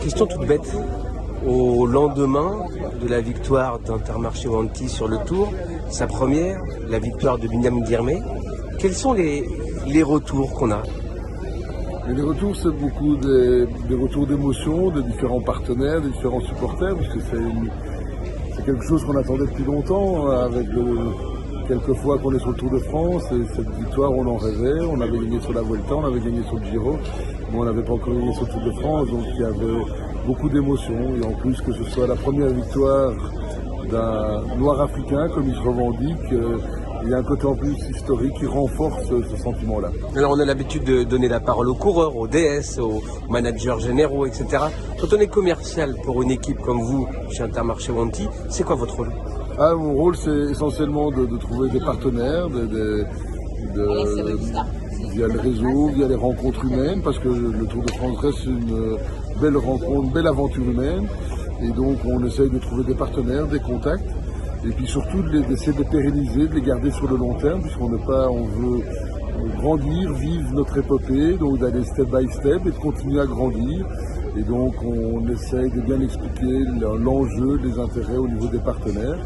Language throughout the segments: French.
Question toute bête. Au lendemain de la victoire d'Intermarché Wanty sur le Tour, sa première, la victoire de Binyam Girmay, quels sont les retours qu'on a? Les retours, c'est beaucoup des retours d'émotion de différents partenaires, de différents supporters, puisque c'est quelque chose qu'on attendait depuis longtemps, avec quelques fois qu'on est sur le Tour de France, et cette victoire, on en rêvait. On avait gagné sur la Vuelta, on avait gagné sur le Giro, mais on n'avait pas encore gagné sur le Tour de France, donc il y avait beaucoup d'émotions. Et en plus, que ce soit la première victoire d'un noir africain, comme il se revendique, il y a un côté en plus historique qui renforce ce sentiment-là. Alors on a l'habitude de donner la parole aux coureurs, aux DS, aux managers généraux, etc. Quand on est commercial pour une équipe comme vous, chez Intermarché Wanty, c'est quoi votre rôle? Mon rôle, c'est essentiellement de trouver des partenaires, via le réseau, via les rencontres humaines, parce que le Tour de France reste une belle rencontre, une belle aventure humaine. Et donc on essaye de trouver des partenaires, des contacts, et puis surtout d'essayer de pérenniser, de les garder sur le long terme, puisqu'on veut grandir, vivre notre épopée, donc d'aller step by step et de continuer à grandir. Et donc on essaye de bien expliquer l'enjeu, les intérêts au niveau des partenaires.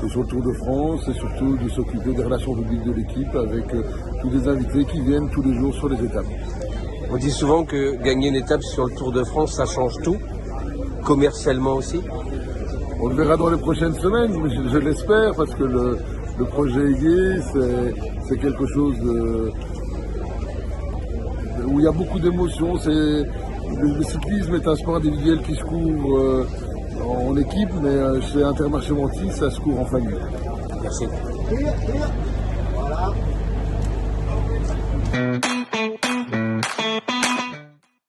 Et sur le Tour de France, c'est surtout de s'occuper des relations publiques de l'équipe avec tous les invités qui viennent tous les jours sur les étapes. On dit souvent que gagner une étape sur le Tour de France, ça change tout, commercialement aussi. On le verra dans les prochaines semaines, mais je l'espère, parce que le projet Égée, c'est quelque chose où il y a beaucoup d'émotions. Le cyclisme est un sport individuel qui se court en équipe, mais chez Intermarché Wanty, ça se court en famille. Merci. Voilà.